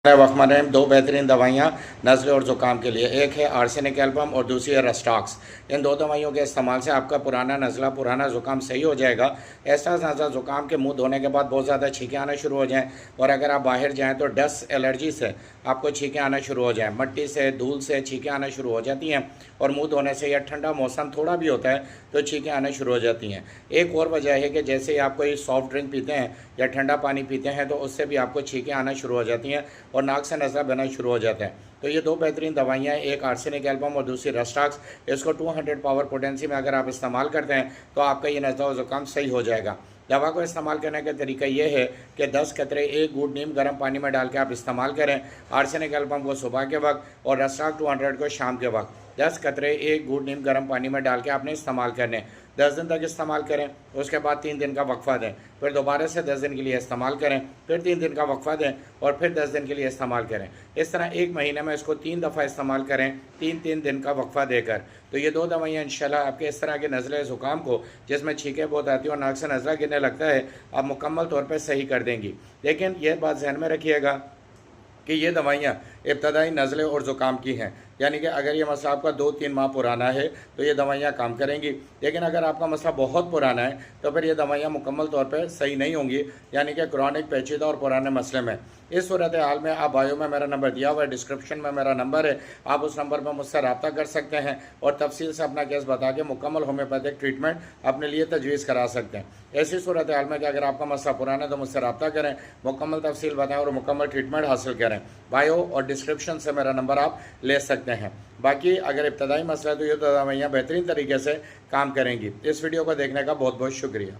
बिस्मिल्लाहिर्रहमानिर्रहीम। दो बेहतरीन दवाइयाँ नज़ले और ज़ुकाम के लिए, एक है आर्सेनिक एल्बम और दूसरी है रस्टॉक्स। इन दो दवाइयों के इस्तेमाल से आपका पुराना नज़ला, पुराना ज़ुकाम सही हो जाएगा। ऐसा नज़ला ज़ुकाम के मुंह धोने के बाद बहुत ज़्यादा छींकें आना शुरू हो जाएँ, और अगर आप बाहर जाएँ तो डस्ट एलर्जी से आपको छींकें आना शुरू हो जाएँ, मट्टी से, धूल से छींकें आना शुरू हो जाती हैं, और मुँह धोने से या ठंडा मौसम थोड़ा भी होता है तो छींकें आना शुरू हो जाती हैं। एक और वजह है कि जैसे ही आप कोई सॉफ्ट ड्रिंक पीते हैं या ठंडा पानी पीते हैं तो उससे भी आपको छींकें आना शुरू हो जाती हैं और नाक से नज़ला बहना शुरू हो जाता है। तो ये दो बेहतरीन दवाइयाँ हैं, एक आर्सेनिक एल्बम और दूसरी रस्टॉक्स। इसको 200 पावर पोटेंसी में अगर आप इस्तेमाल करते हैं तो आपका ये नज़ला और ज़ुकाम सही हो जाएगा। दवा को इस्तेमाल करने का तरीका ये है कि 10 कतरे एक घूंट नीम गर्म पानी में डाल के आप इस्तेमाल करें। आर्सेनिक एल्बम को सुबह के वक्त और रस्टॉक्स 200 को शाम के वक्त 10 कतरे एक घूंट नीम गर्म पानी में डाल के आपने इस्तेमाल करने। 10 दिन तक इस्तेमाल करें, उसके बाद 3 दिन का वक्फा दें, फिर दोबारा से 10 दिन के लिए इस्तेमाल करें, फिर 3 दिन का वक्फा दें और फिर 10 दिन के लिए इस्तेमाल करें। इस तरह एक महीने में इसको 3 दफ़ा इस्तेमाल करें, 3-3 दिन का वक्फा देकर। तो ये दो दवाइयाँ इंशाल्लाह आपके इस तरह के नज़ले ज़ुकाम को, जिसमें छींकें बहुत आती है और नाक से नज़ला गिरने लगता है, आप मुकम्मल तौर पर सही कर देंगी। लेकिन यह बात ज़हन में रखिएगा कि ये दवाइयाँ इब्तदाई नज़ले और ज़ुकाम की हैं, यानी कि अगर ये मसला आपका 2-3 माह पुराना है तो ये दवाइयाँ काम करेंगी। लेकिन अगर आपका मसला बहुत पुराना है तो फिर ये दवाइयाँ मुकम्मल तौर पर सही नहीं होंगी, यानी कि क्रॉनिक, पेचीदा और पुराने मसले में। इस सूरत हाल में आप बायो में मेरा नंबर दिया हुआ है, डिस्क्रिप्शन में मेरा नंबर है, आप उस नंबर पर मुझसे रब्ता कर सकते हैं और तफसील से अपना केस बता के मुकम्मल होम्योपैथिक ट्रीटमेंट अपने लिए तजवीज़ करा सकते हैं। ऐसी सूरत हाल में कि अगर आपका मसला पुराना है तो मुझसे रब्ता करें, मुकम्मल तफसील बताएँ और मुकम्मल ट्रीटमेंट हासिल करें। बायो और डिस्क्रिप्शन से मेरा नंबर आप ले सकते हैं। बाकी अगर इब्तदाई मसला है तो ये दवाइयाँ बेहतरीन तरीके से काम करेंगी। इस वीडियो को देखने का बहुत बहुत शुक्रिया।